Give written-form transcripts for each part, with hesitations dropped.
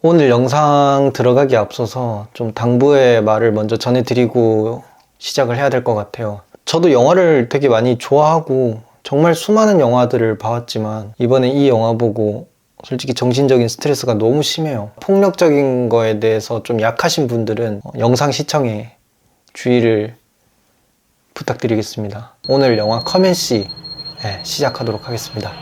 오늘 영상 들어가기 앞서서 좀 당부의 말을 먼저 전해드리고 시작을 해야 될 것 같아요. 저도 영화를 되게 많이 좋아하고 정말 수많은 영화들을 봐왔지만 이번에 이 영화 보고 솔직히 정신적인 스트레스가 너무 심해요. 폭력적인 거에 대해서 좀 약하신 분들은 영상 시청에 주의를 부탁드리겠습니다. 오늘 영화 커맨시 시작하도록 하겠습니다.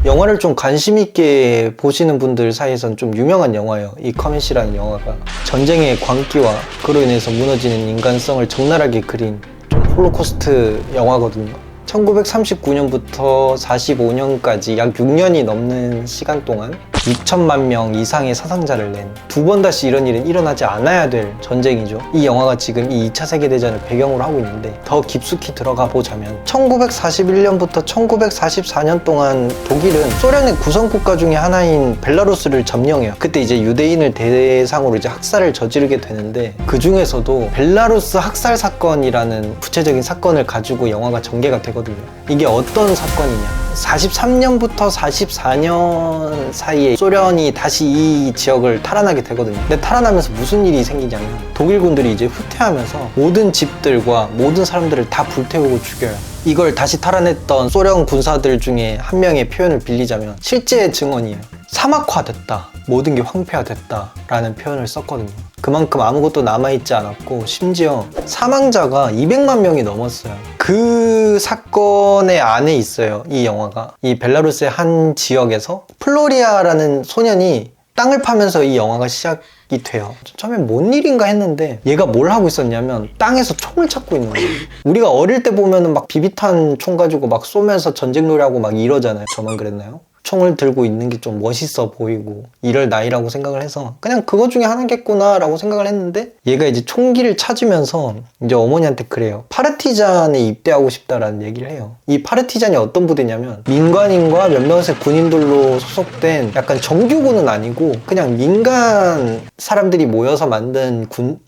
영화를 좀 관심 있게 보시는 분들 사이에선 좀 유명한 영화예요. 이 커맨시라는 영화가 전쟁의 광기와 그로 인해서 무너지는 인간성을 적나라하게 그린 좀 홀로코스트 영화거든요. 1939년부터 45년까지 약 6년이 넘는 시간 동안 6천만 명 이상의 사상자를 낸 두 번 다시 이런 일은 일어나지 않아야 될 전쟁이죠. 이 영화가 지금 이 2차 세계대전을 배경으로 하고 있는데 더 깊숙이 들어가 보자면 1941년부터 1944년 동안 독일은 소련의 구성국가 중에 하나인 벨라루스를 점령해요. 그때 이제 유대인을 대상으로 이제 학살을 저지르게 되는데 그 중에서도 벨라루스 학살 사건이라는 구체적인 사건을 가지고 영화가 전개가 되거든요. 이게 어떤 사건이냐? 43년부터 44년 사이에 소련이 다시 이 지역을 탈환하게 되거든요. 근데 탈환하면서 무슨 일이 생기냐면 독일군들이 이제 후퇴하면서 모든 집들과 모든 사람들을 다 불태우고 죽여요. 이걸 다시 탈환했던 소련 군사들 중에 한 명의 표현을 빌리자면 실제 증언이에요. 사막화됐다. 모든 게 황폐화됐다 라는 표현을 썼거든요. 그만큼 아무것도 남아있지 않았고 심지어 사망자가 200만 명이 넘었어요. 그 사건의 안에 있어요. 이 영화가. 이 벨라루스의 한 지역에서 플로리아라는 소년이 땅을 파면서 이 영화가 시작이 돼요. 처음엔 뭔 일인가 했는데 얘가 뭘 하고 있었냐면 땅에서 총을 찾고 있는 거예요. 우리가 어릴 때 보면은 막 비비탄 총 가지고 막 쏘면서 전쟁 놀이하고 막 이러잖아요. 저만 그랬나요? 총을 들고 있는 게 좀 멋있어 보이고 이럴 나이라고 생각을 해서 그냥 그것 중에 하나겠구나 라고 생각을 했는데 얘가 이제 총기를 찾으면서 이제 어머니한테 그래요. 파르티잔에 입대하고 싶다라는 얘기를 해요. 이 파르티잔이 어떤 부대냐면 민간인과 몇몇의 군인들로 소속된 약간 정규군은 아니고 그냥 민간 사람들이 모여서 만든 군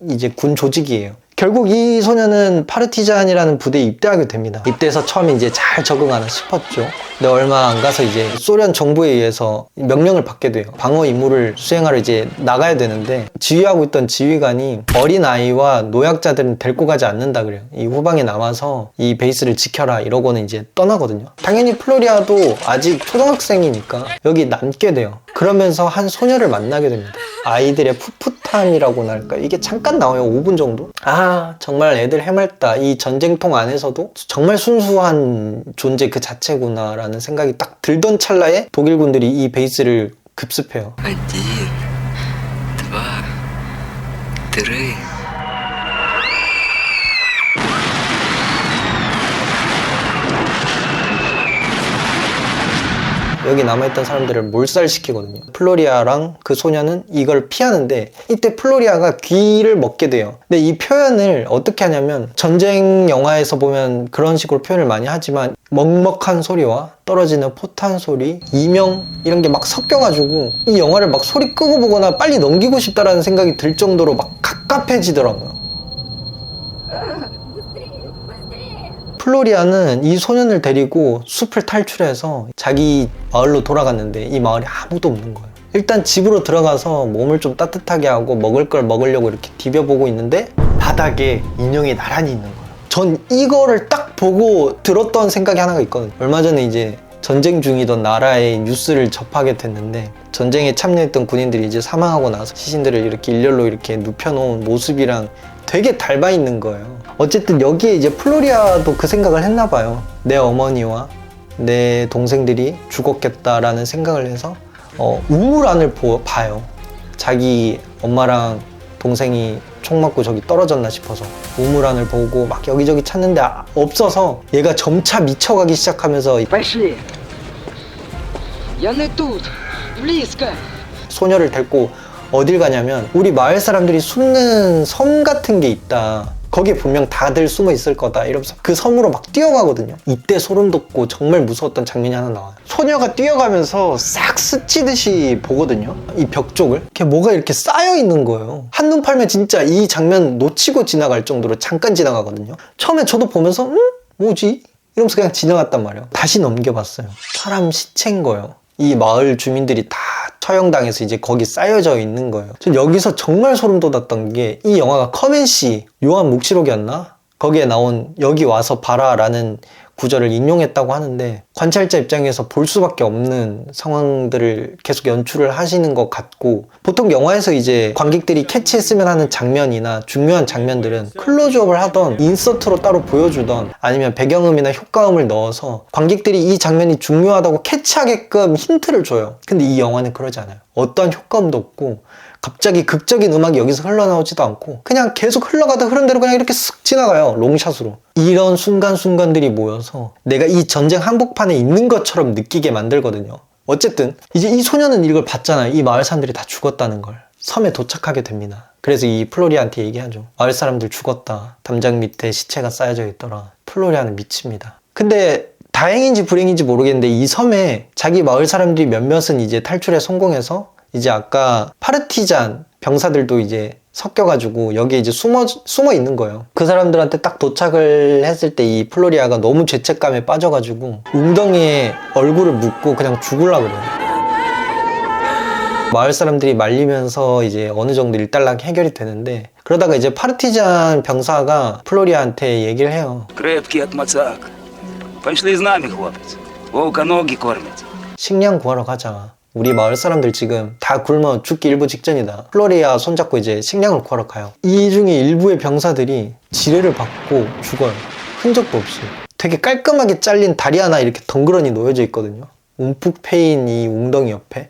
조직이에요. 결국 이 소녀는 파르티잔이라는 부대에 입대하게 됩니다. 입대해서 처음에 이제 잘 적응하나 싶었죠. 근데 얼마 안 가서 이제 소련 정부에 의해서 명령을 받게 돼요. 방어 임무를 수행하러 이제 나가야 되는데 지휘하고 있던 지휘관이 어린 아이와 노약자들은 데리고 가지 않는다 그래요. 이 후방에 남아서 이 베이스를 지켜라 이러고는 이제 떠나거든요. 당연히 플로리아도 아직 초등학생이니까 여기 남게 돼요. 그러면서 한 소녀를 만나게 됩니다. 아이들의 풋풋함이라고나 할까? 이게 잠깐 나와요. 5분 정도? 정말 애들 해맑다. 이 전쟁통 안에서도 정말 순수한 존재 그 자체구나 라는 생각이 딱 들던 찰나에 독일군들이 이 베이스를 급습해요. 1, 2, 3. 여기 남아있던 사람들을 몰살시키거든요. 플로리아랑 그 소녀는 이걸 피하는데 이때 플로리아가 귀를 먹게 돼요. 근데 이 표현을 어떻게 하냐면 전쟁 영화에서 보면 그런 식으로 표현을 많이 하지만 먹먹한 소리와 떨어지는 포탄 소리, 이명 이런 게 막 섞여가지고 이 영화를 막 소리 끄고 보거나 빨리 넘기고 싶다라는 생각이 들 정도로 막 갑갑해지더라고요. 플로리아는 이 소년을 데리고 숲을 탈출해서 자기 마을로 돌아갔는데 이 마을에 아무도 없는 거예요. 일단 집으로 들어가서 몸을 좀 따뜻하게 하고 먹을 걸 먹으려고 이렇게 디벼보고 있는데 바닥에 인형이 나란히 있는 거예요. 전 이거를 딱 보고 들었던 생각이 하나가 있거든요. 얼마 전에 이제 전쟁 중이던 나라의 뉴스를 접하게 됐는데 전쟁에 참여했던 군인들이 이제 사망하고 나서 시신들을 이렇게 일렬로 이렇게 눕혀놓은 모습이랑 되게 닮아 있는 거예요. 어쨌든 여기에 이제 플로리아도 그 생각을 했나 봐요. 내 어머니와 내 동생들이 죽었겠다라는 생각을 해서 우물안을 봐요. 자기 엄마랑 동생이 총 맞고 저기 떨어졌나 싶어서 우물안을 보고 막 여기저기 찾는데 없어서 얘가 점차 미쳐가기 시작하면서 소녀를 데리고 어딜 가냐면 우리 마을 사람들이 숨는 섬 같은 게 있다. 거기에 분명 다들 숨어 있을 거다 이러면서 그 섬으로 막 뛰어가거든요. 이때 소름 돋고 정말 무서웠던 장면이 하나 나와요. 소녀가 뛰어가면서 싹 스치듯이 보거든요. 이 벽 쪽을 이렇게 뭐가 이렇게 쌓여 있는 거예요. 한눈 팔면 진짜 이 장면 놓치고 지나갈 정도로 잠깐 지나가거든요. 처음에 저도 보면서 뭐지? 이러면서 그냥 지나갔단 말이에요. 다시 넘겨봤어요. 사람 시체인 거예요. 이 마을 주민들이 다 처형당해서 이제 거기 쌓여져 있는 거예요. 전 여기서 정말 소름 돋았던 게 이 영화가 커맨시 요한 묵시록이었나? 거기에 나온 여기 와서 봐라라는 구절을 인용했다고 하는데 관찰자 입장에서 볼 수밖에 없는 상황들을 계속 연출을 하시는 것 같고 보통 영화에서 이제 관객들이 캐치했으면 하는 장면이나 중요한 장면들은 클로즈업을 하던 인서트로 따로 보여주던 아니면 배경음이나 효과음을 넣어서 관객들이 이 장면이 중요하다고 캐치하게끔 힌트를 줘요. 근데 이 영화는 그러지 않아요. 어떠한 효과음도 없고 갑자기 극적인 음악이 여기서 흘러나오지도 않고 그냥 계속 흘러가다 흐른 대로 그냥 이렇게 쓱 지나가요. 롱샷으로. 이런 순간순간들이 모여서 내가 이 전쟁 한복판에 있는 것처럼 느끼게 만들거든요. 어쨌든 이제 이 소녀는 이걸 봤잖아요. 이 마을 사람들이 다 죽었다는 걸. 섬에 도착하게 됩니다. 그래서 이 플로리아한테 얘기하죠. 마을 사람들 죽었다. 담장 밑에 시체가 쌓여져 있더라. 플로리아는 미칩니다. 근데 다행인지 불행인지 모르겠는데 이 섬에 자기 마을 사람들이 몇몇은 이제 탈출에 성공해서 이제 아까 파르티잔 병사들도 이제 섞여가지고 여기에 이제 숨어 있는 거예요. 그 사람들한테 딱 도착을 했을 때 이 플로리아가 너무 죄책감에 빠져가지고 웅덩이에 얼굴을 묻고 그냥 죽으려고 그래요. 마을 사람들이 말리면서 이제 어느 정도 일단락 해결이 되는데 그러다가 이제 파르티잔 병사가 플로리아한테 얘기를 해요. Крепкий отмацак. Пошли с нами, хлопец. Волка ноги кормят. 식량 구하러 가자. 우리 마을 사람들 지금 다 굶어 죽기 일부 직전이다. 플로리아 손잡고 이제 식량을 구하러 가요. 이 중에 일부의 병사들이 지뢰를 받고 죽어요. 흔적도 없이. 되게 깔끔하게 잘린 다리 하나 이렇게 덩그러니 놓여져 있거든요. 움푹 패인 이 웅덩이 옆에.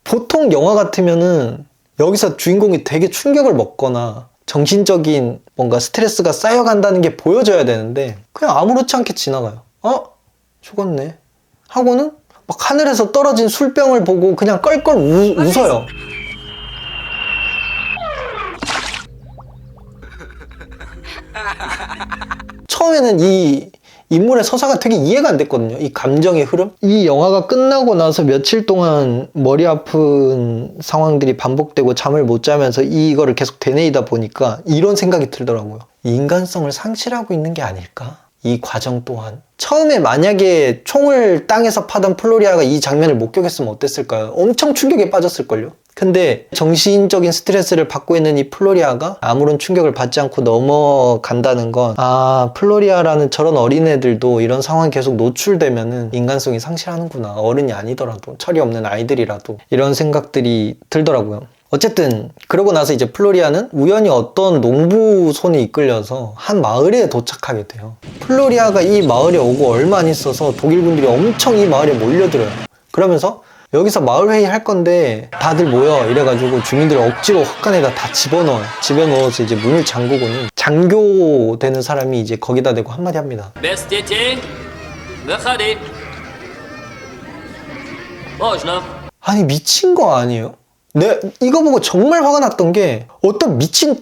보통 영화 같으면은 여기서 주인공이 되게 충격을 먹거나 정신적인 뭔가 스트레스가 쌓여간다는 게 보여져야 되는데 그냥 아무렇지 않게 지나가요. 죽었네 하고는 막 하늘에서 떨어진 술병을 보고 그냥 껄껄 웃어요. 처음에는 이 인물의 서사가 되게 이해가 안 됐거든요. 이 감정의 흐름. 이 영화가 끝나고 나서 며칠 동안 머리 아픈 상황들이 반복되고 잠을 못 자면서 이거를 계속 되뇌이다 보니까 이런 생각이 들더라고요. 인간성을 상실하고 있는 게 아닐까? 이 과정 또한. 처음에 만약에 총을 땅에서 파던 플로리아가 이 장면을 목격했으면 어땠을까요? 엄청 충격에 빠졌을걸요? 근데 정신적인 스트레스를 받고 있는 이 플로리아가 아무런 충격을 받지 않고 넘어간다는 건 플로리아라는 저런 어린애들도 이런 상황에 계속 노출되면은 인간성이 상실하는구나. 어른이 아니더라도 철이 없는 아이들이라도 이런 생각들이 들더라고요. 어쨌든 그러고 나서 이제 플로리아는 우연히 어떤 농부손에 이끌려서 한 마을에 도착하게 돼요. 플로리아가 이 마을에 오고 얼마 안 있어서 독일군들이 엄청 이 마을에 몰려들어요. 그러면서 여기서 마을 회의 할 건데 다들 모여 이래가지고 주민들을 억지로 헛간에다 다 집어넣어요. 집어넣어서 이제 문을 잠그고는 장교되는 사람이 이제 거기다 대고 한마디 합니다. Без детей, выходи. Можно. 아니 미친 거 아니에요? 이거 보고 정말 화가 났던 게 어떤 미친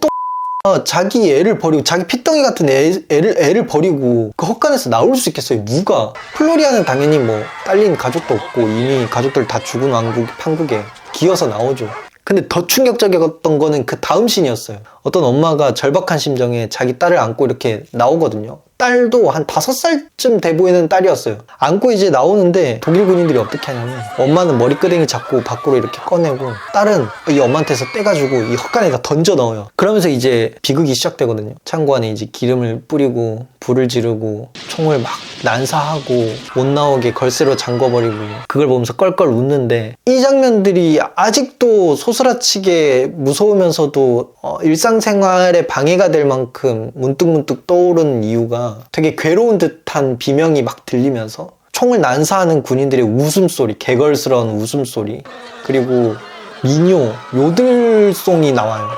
자기 애를 버리고 자기 피덩이 같은 애를 버리고 그 헛간에서 나올 수 있겠어요? 누가? 플로리아는 당연히 뭐 딸린 가족도 없고 이미 가족들 다 죽은 판국에 기어서 나오죠. 근데 더 충격적이었던 거는 그 다음 씬이었어요. 어떤 엄마가 절박한 심정에 자기 딸을 안고 이렇게 나오거든요. 딸도 한 5살쯤 돼 보이는 딸이었어요. 안고 이제 나오는데 독일 군인들이 어떻게 하냐면 엄마는 머리끄댕이 잡고 밖으로 이렇게 꺼내고 딸은 이 엄마한테서 떼가지고 이 헛간에다 던져 넣어요. 그러면서 이제 비극이 시작되거든요. 창고 안에 이제 기름을 뿌리고 불을 지르고 총을 막 난사하고 못 나오게 걸쇠로 잠궈버리고 그걸 보면서 껄껄 웃는데 이 장면들이 아직도 소스라치게 무서우면서도 일상생활에 방해가 될 만큼 문득문득 떠오르는 이유가 되게 괴로운 듯한 비명이 막 들리면서 총을 난사하는 군인들의 웃음소리, 개걸스러운 웃음소리, 그리고 민요, 요들송이 나와요.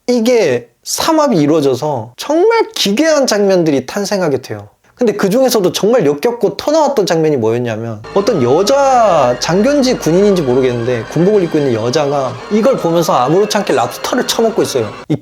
이게 삼합이 이루어져서 정말 기괴한 장면들이 탄생하게 돼요. 근데 그 중에서도 정말 역겹고 터나왔던 장면이 뭐였냐면 어떤 여자 장교인지 군인인지 모르겠는데 군복을 입고 있는 여자가 이걸 보면서 아무렇지 않게 랍스터를 쳐먹고 있어요. 이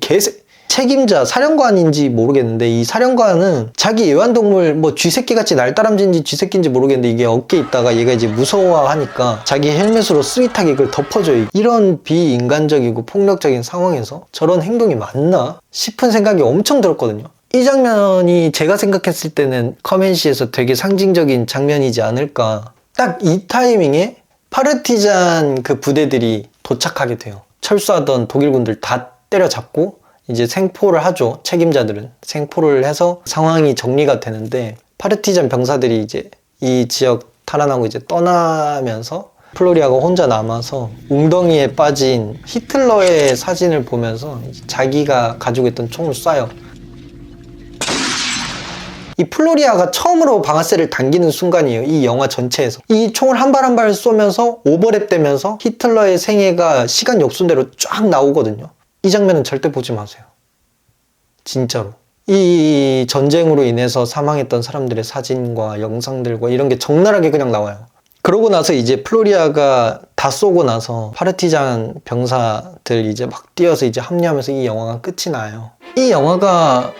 책임자, 사령관인지 모르겠는데 이 사령관은 자기 애완동물 뭐 쥐새끼같이 날다람쥐인지 쥐새끼인지 모르겠는데 이게 어깨에 있다가 얘가 이제 무서워하니까 자기 헬멧으로 스윗하게 이걸 덮어줘요. 이런 비인간적이고 폭력적인 상황에서 저런 행동이 맞나 싶은 생각이 엄청 들었거든요. 이 장면이 제가 생각했을 때는 커맨시에서 되게 상징적인 장면이지 않을까. 딱 이 타이밍에 파르티잔 그 부대들이 도착하게 돼요. 철수하던 독일군들 다 때려잡고 이제 생포를 하죠. 책임자들은 생포를 해서 상황이 정리가 되는데, 파르티잔 병사들이 이제 이 지역 탈환하고 이제 떠나면서 플로리아가 혼자 남아서 웅덩이에 빠진 히틀러의 사진을 보면서 이제 자기가 가지고 있던 총을 쏴요. 이 플로리아가 처음으로 방아쇠를 당기는 순간이에요. 이 영화 전체에서. 이 총을 한 발 한 발 쏘면서 오버랩 되면서 히틀러의 생애가 시간 역순대로 쫙 나오거든요. 이 장면은 절대 보지 마세요. 진짜로. 이 전쟁으로 인해서 사망했던 사람들의 사진과 영상들과 이런 게 적나라하게 그냥 나와요. 그러고 나서 이제 플로리아가 다 쏘고 나서 파르티잔 병사들 이제 막 뛰어서 이제 합류하면서 이 영화가 끝이 나요. 이 영화가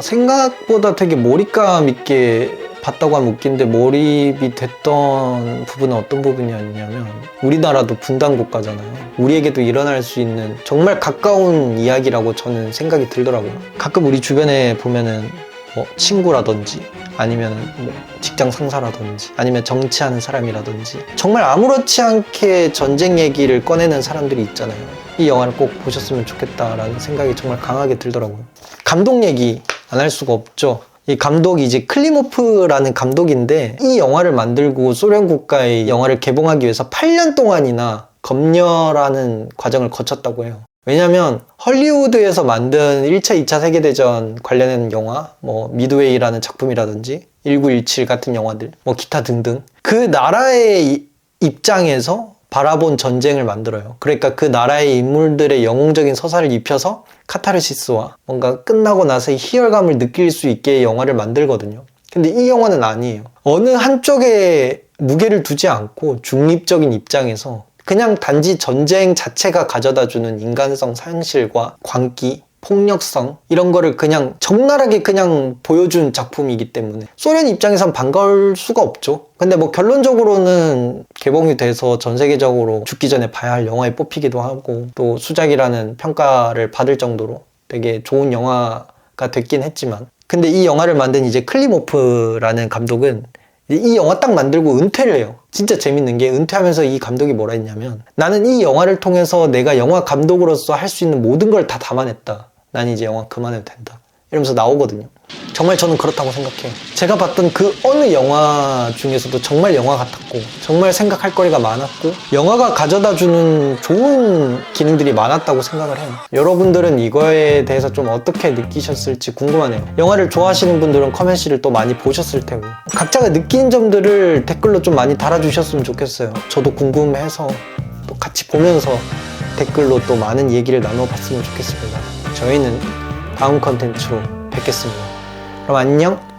생각보다 되게 몰입감 있게 봤다고 하면 웃긴데, 몰입이 됐던 부분은 어떤 부분이었냐면, 우리나라도 분단 국가잖아요. 우리에게도 일어날 수 있는 정말 가까운 이야기라고 저는 생각이 들더라고요. 가끔 우리 주변에 보면은 뭐 친구라든지 아니면 뭐 직장 상사라든지 아니면 정치하는 사람이라든지 정말 아무렇지 않게 전쟁 얘기를 꺼내는 사람들이 있잖아요. 이 영화를 꼭 보셨으면 좋겠다라는 생각이 정말 강하게 들더라고요. 감독 얘기 안 할 수가 없죠. 이 감독이 이제 클리모프라는 감독인데, 이 영화를 만들고 소련 국가의 영화를 개봉하기 위해서 8년 동안이나 검열하는 과정을 거쳤다고 해요. 왜냐면 헐리우드에서 만든 1차, 2차 세계대전 관련된 영화, 뭐 미드웨이라는 작품이라든지 1917 같은 영화들, 뭐 기타 등등, 그 나라의 입장에서 바라본 전쟁을 만들어요. 그러니까 그 나라의 인물들의 영웅적인 서사를 입혀서 카타르시스와 뭔가 끝나고 나서 희열감을 느낄 수 있게 영화를 만들거든요. 근데 이 영화는 아니에요. 어느 한쪽에 무게를 두지 않고 중립적인 입장에서 그냥 단지 전쟁 자체가 가져다주는 인간성 상실과 광기, 폭력성, 이런 거를 그냥 적나라하게 그냥 보여준 작품이기 때문에 소련 입장에선 반가울 수가 없죠. 근데 뭐 결론적으로는 개봉이 돼서 전 세계적으로 죽기 전에 봐야 할 영화에 뽑히기도 하고, 또 수작이라는 평가를 받을 정도로 되게 좋은 영화가 됐긴 했지만, 근데 이 영화를 만든 이제 클리모프라는 감독은 이 영화 딱 만들고 은퇴를 해요. 진짜 재밌는 게, 은퇴하면서 이 감독이 뭐라 했냐면, 나는 이 영화를 통해서 내가 영화 감독으로서 할 수 있는 모든 걸 다 담아냈다. 난 이제 영화 그만해도 된다. 이러면서 나오거든요. 정말 저는 그렇다고 생각해요. 제가 봤던 그 어느 영화 중에서도 정말 영화 같았고, 정말 생각할 거리가 많았고, 영화가 가져다주는 좋은 기능들이 많았다고 생각을 해요. 여러분들은 이거에 대해서 좀 어떻게 느끼셨을지 궁금하네요. 영화를 좋아하시는 분들은 커맨시를 또 많이 보셨을 테고, 각자가 느낀 점들을 댓글로 좀 많이 달아주셨으면 좋겠어요. 저도 궁금해서 또 같이 보면서 댓글로 또 많은 얘기를 나눠봤으면 좋겠습니다. 저희는 다음 컨텐츠로 뵙겠습니다. 그럼 안녕!